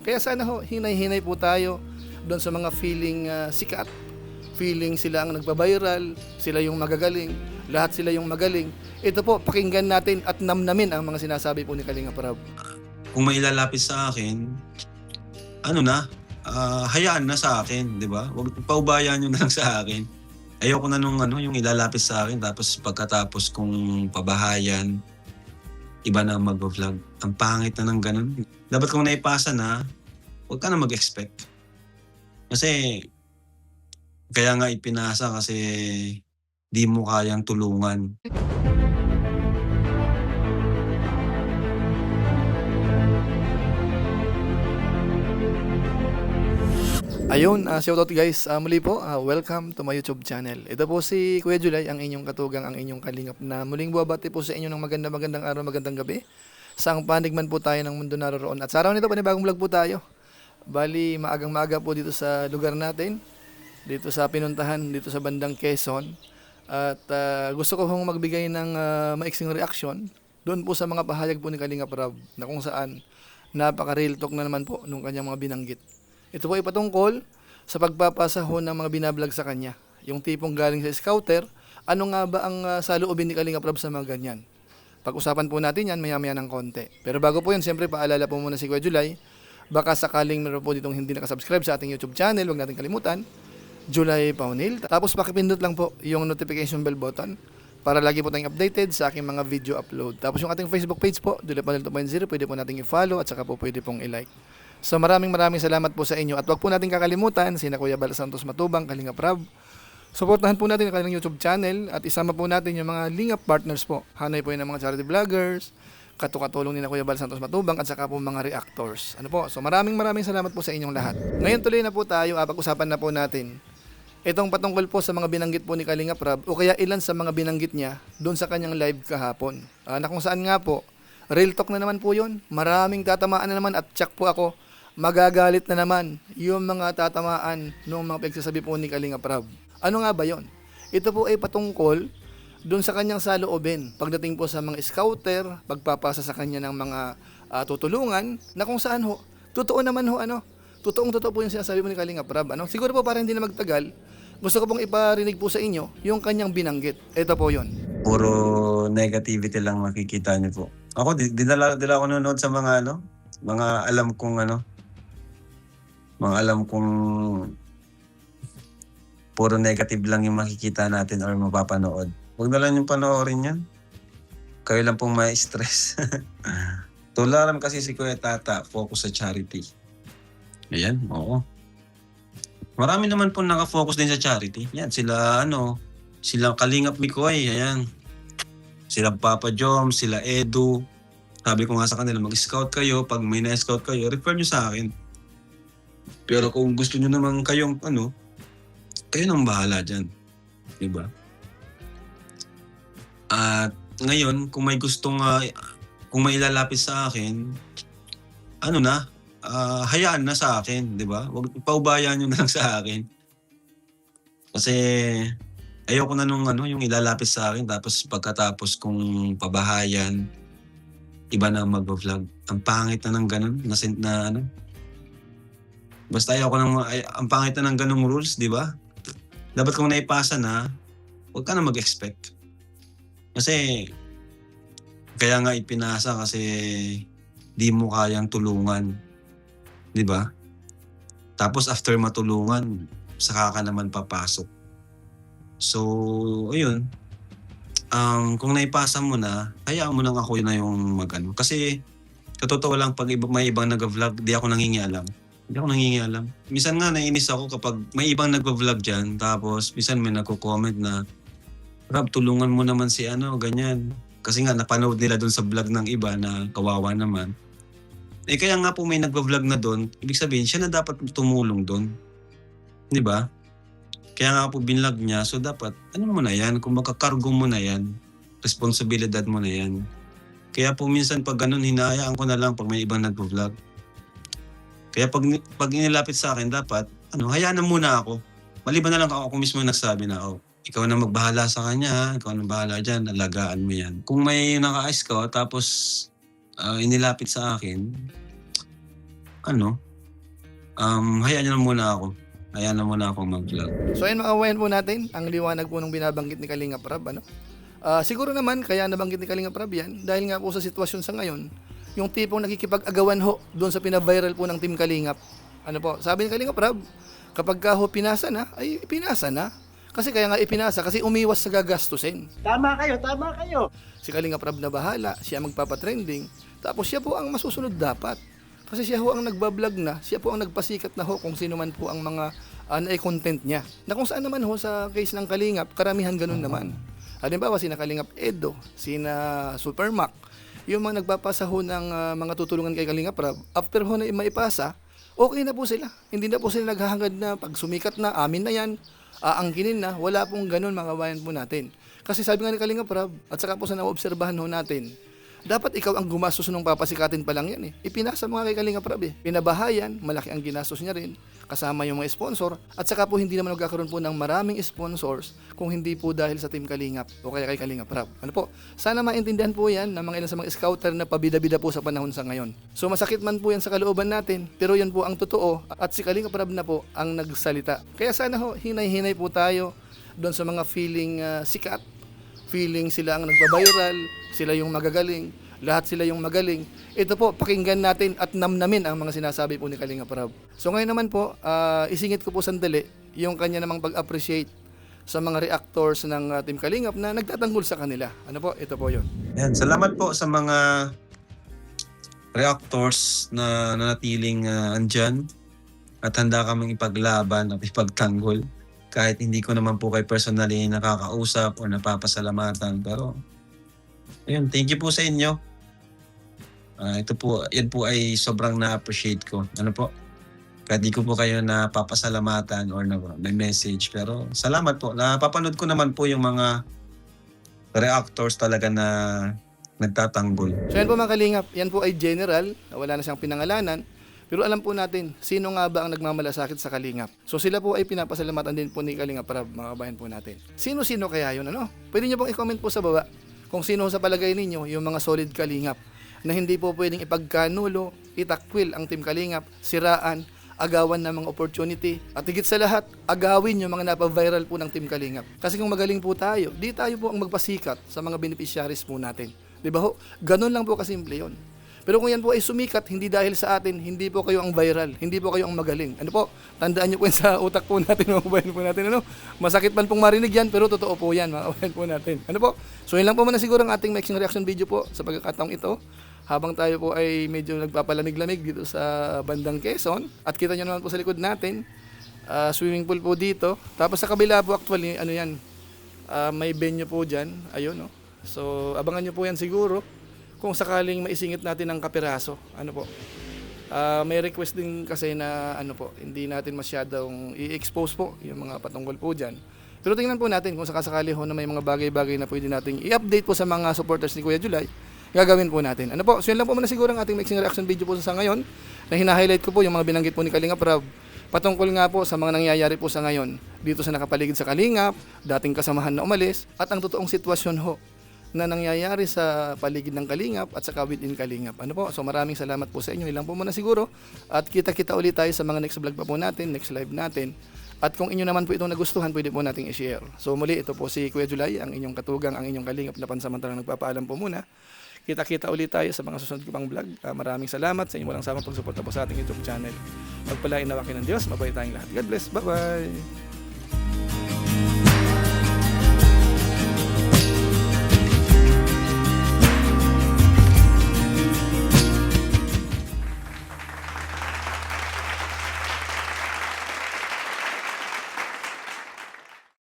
Kaya sana ho, hinay-hinay po tayo doon sa mga feeling sikat. Feeling sila ang nagbabiral, sila yung magagaling, lahat sila yung magaling. Ito po, pakinggan natin at namnamin ang mga sinasabi po ni Kalinga Prab. Kung may ilalapit sa akin, ano na, hayaan na sa akin, di ba? Huwag paubayan nyo na lang sa akin. Ayoko na nung yung ilalapit sa akin tapos pagkatapos kong pabahayan, iba na ang mag-vlog. Ang pangit na ng ganun. Dapat kung naipasa na, huwag ka na mag-expect. Kasi, kaya nga ipinasa kasi di mo kayang tulungan. Ayun, shoutout guys. Muli po, welcome to my YouTube channel. Ito po si Kuya Julay, ang inyong katugang, ang inyong kalingap na muling buwabati po sa inyo ng magandang araw, magandang gabi. Saang panig man po tayo ng mundo naroon. At sa araw nito, panibagong vlog po tayo. Bali, maagang-maaga po dito sa lugar natin, dito sa pinuntahan, dito sa bandang Quezon. At gusto ko hong magbigay ng maiksing reaction doon po sa mga pahayag po ni Kalinga Prab na kung saan napaka-real talk na naman po nung kanyang mga binanggit. Ito po ay patungkol sa pagpapasa ho ng mga binablog sa kanya. Yung tipong galing sa scouter, ano nga ba ang saloobin ni Kalinga Prab sa mga ganyan? Pag-usapan po natin yan maya-maya ng konti. Pero bago po yun, siyempre paalala po muna si Kuya Julay. Baka sakaling meron po ditong hindi nakasubscribe sa ating YouTube channel, huwag natin kalimutan, Julay Paunil. Tapos pakipindot lang po yung notification bell button para lagi po tayong updated sa aking mga video upload. Tapos yung ating Facebook page po, Julay Paunil 2.0, pwede po nating i-follow at saka po pwede pong i-like. So maraming salamat po sa inyo at wag po natin kakalimutan sina Kuya Bal Santos Matubang, Kalinga Prab. Suportahan po natin ang kanilang YouTube channel at isama po natin yung mga Lingap partners po. Hanay po yun ng mga charity vloggers, katukatulong ni na Kuya Bal Santos Matubang at saka po mga reactors. Ano po? So maraming salamat po sa inyong lahat. Ngayon tuloy na po tayo, pag-usapan na po natin itong patungkol po sa mga binanggit po ni Kalinga Prab o kaya ilan sa mga binanggit niya doon sa kanyang live kahapon. Na kung saan nga po, real talk na naman po yun. Maraming tatamaan na naman at tsak po ako, magagalit na naman yung mga tatamaan ng mga pagsasabi po ni Kalinga Prab. Ano nga ba yon? Ito po ay patungkol doon sa kanyang saloobin pagdating po sa mga scouter, pagpapasa sa kanya ng mga tutulungan na kung saan ho, totoo naman ho totoo po yung sinasabi mo ni Kalinga Prab. Siguro po para hindi na magtagal, gusto ko pong iparinig po sa inyo yung kanyang binanggit. Ito po yon. Puro negativity lang makikita niyo po. Ako, di ako nanonood sa mga mga alam kong puro negative lang yung makikita natin or mapapanood. Huwag na lang yung panoorin yan. Kayo lang pong may stress. Tularan kasi si Kuya Tata, focus sa charity. Ayan, oo. Marami naman po nakafocus din sa charity. Yan, sila Kalingap Mikoy, ayan. Sila Papa Jom, sila Edu. Sabi ko nga sa kanila, mag-scout kayo. Pag may na-scout kayo, refer nyo sa akin. Pero kung gusto nyo naman kayong kayo nang bahala dyan. Diba? At ngayon, kung may ilalapit sa akin, hayaan na sa akin, di ba? Huwag paubayan nyo na lang sa akin. Kasi ayoko na nung yung ilalapit sa akin tapos pagkatapos kong pabahayan, iba na ang mag-vlog. Ang pangit na ng ganun, basta ang pangit na ng ganung rules, di ba? Dapat kung naipasa na, huwag ka na mag-expect. Kasi, kaya nga ipinasa kasi di mo kayang tulungan. Di ba? Tapos after matulungan, saka ka naman papasok. So, ayun. Kung naipasa mo na, hayaan mo nang ako na yung Kasi, sa totoo lang, pag may ibang nag-vlog, di ako nangingialam. Minsan nga naiinis ako kapag may ibang nag-vlog dyan, tapos minsan may nagko-comment na, Rab, tulungan mo naman si ganyan. Kasi nga napanood nila doon sa vlog ng iba na kawawa naman. Kaya nga po may nag-vlog na doon, ibig sabihin siya na dapat tumulong doon. Di ba? Kaya nga po binlog niya, so dapat, mo na yan, kung makakargo mo na yan, responsibilidad mo na yan. Kaya po minsan pag ganun, hinahayaan ko na lang pag may ibang nag-vlog. Kaya pag inilapit sa akin, dapat, hayaan na muna ako. Maliban na lang ako mismo nagsabi na, ikaw na magbahala sa kanya, ha? Ikaw na bahala dyan, alagaan mo yan. Kung may naka-scout, tapos inilapit sa akin, hayaan niyo na muna ako. Hayaan na muna akong mag-vlog. So ayun mga kawayan po natin, ang liwanag po ng binabanggit ni Kalinga Prab, ano? Siguro naman, kaya nabanggit ni Kalinga Prab yan, dahil nga po sa sitwasyon sa ngayon, yung tipong nakikipag-agawan ho doon sa pina-viral po ng Team Kalingap. Ano po, sabi ni Kalinga Prab, kapag ka ho pinasa na, ay pinasa na. Kasi kaya nga ipinasa, kasi umiwas sa gagastusin. Tama kayo, tama kayo. Si Kalinga Prab na bahala, siya magpapatrending, tapos siya po ang masusunod dapat. Kasi siya ho ang nagbablog na, siya po ang nagpasikat na ho kung sino man po ang mga na-content niya. Na kung saan naman ho sa case ng Kalingap, karamihan ganun naman. Halimbawa, sina Kalingap Edo, sina Supermac, yung mga nagpapasa ho ng mga tutulungan kay Kalinga Prab, after ho na maipasa, okay na po sila. Hindi na po sila naghahangad na pag sumikat na, amin na yan, aangkinin na, wala pong ganun mga kabayan po natin. Kasi sabi nga ni Kalinga Prab, at saka po sa naobserbahan ho natin, dapat ikaw ang gumastos nung papasikatin pa lang yan eh. Ipinasa mo nga kay Kalinga Prab eh. Pinabahayan, malaki ang ginastos niya rin, kasama yung mga sponsor, at saka po hindi naman magkakaroon po ng maraming sponsors kung hindi po dahil sa Team Kalingap o kaya kay Kalinga Prab. Ano po? Sana maintindihan po yan ng mga ilan sa mga scouter na pabida-bida po sa panahon sa ngayon. So masakit man po yan sa kalooban natin, pero yan po ang totoo at si Kalinga Prab na po ang nagsalita. Kaya sana ho, hinay-hinay po tayo doon sa mga feeling sikat, feeling sila ang nagbabiral, sila yung magagaling, lahat sila yung magaling. Ito po, pakinggan natin at namnamin ang mga sinasabi po ni Kalinga Prab. So ngayon naman po, isingit ko po sandali yung kanya namang pag-appreciate sa mga reactors ng Team Kalingap na nagtatanggol sa kanila. Ano po? Ito po yun. Yan, salamat po sa mga reactors na nanatiling andyan at handa kaming ipaglaban at ipagtanggol. Kahit hindi ko naman po kay personally nakakausap o napapasalamatan. Pero, ayun, thank you po sa inyo. Ito po, yan po ay sobrang na-appreciate ko. Ano po? Kahit di ko po kayo napapasalamatan or may message. Pero salamat po. Napapanood ko naman po yung mga reactors talaga na nagtatanggol. So yan po mga Kalingap, yan po ay general, wala na siyang pinangalanan. Pero alam po natin, sino nga ba ang nagmamalasakit sa Kalingap? So sila po ay pinapasalamatan din po ni Kalinga Prab, mga kabayan po natin. Sino-sino kaya yun, ano? Pwede nyo pong i-comment po sa baba kung sino sa palagay ninyo yung mga solid Kalingap na hindi po pwedeng ipagkanulo, itakwil ang Team Kalingap, siraan, agawan ng mga opportunity, at higit sa lahat, agawin yung mga napaviral po ng Team Kalingap. Kasi kung magaling po tayo, di tayo po ang magpasikat sa mga beneficiaries po natin. Di ba ho? Ganun lang po kasimple yun. Pero kung yan po ay sumikat, hindi dahil sa atin, hindi po kayo ang viral, hindi po kayo ang magaling. Ano po? Tandaan nyo po yan sa utak po natin, mga kabayan po natin. Ano? Masakit man pong marinig yan, pero totoo po yan, mga kabayan po natin. Ano po? So yun lang po muna siguro ang ating mixing reaction video po sa pagkakataong ito. Habang tayo po ay medyo nagpapalamig-lamig dito sa bandang Quezon. At kita nyo naman po sa likod natin, swimming pool po dito. Tapos sa kabila po actually, ano yan, may venue po dyan. Ayun, no? So abangan nyo po yan siguro. Kung sakaling maisingit natin ng kapiraso, ano po. May request din kasi na ano po, hindi natin masyadong i-expose po yung mga patungkol po dyan. Pero tingnan po natin kung sakasakali ho na may mga bagay-bagay na pwede nating i-update po sa mga supporters ni Kuya July, gagawin po natin. Ano po, so yun lang po muna siguro ang ating mixing reaction video po sa ngayon, na hina-highlight ko po yung mga binanggit po ni Kalinga Prab, patungkol nga po sa mga nangyayari po sa ngayon, dito sa nakapaligid sa Kalingap, dating kasamahan na umalis, at ang totoong sitwasyon ho, na nangyayari sa paligid ng Kalingap at saka within Kalingap. Ano po? So maraming salamat po sa inyo. Ilang po muna siguro. At kita-kita ulit tayo sa mga next vlog pa po natin, next live natin. At kung inyo naman po itong nagustuhan, pwede po nating i-share. So muli, ito po si Kuya July, ang inyong katugang, ang inyong Kalingap na pansamantalang nagpapaalam po muna. Kita-kita ulit tayo sa mga susunod ko pang vlog. Maraming salamat sa inyong walang samang pagsuporta po sa ating YouTube channel. Pagpalain nawa kayo ng Diyos, mabuhay tayong lahat. God bless. Bye-bye!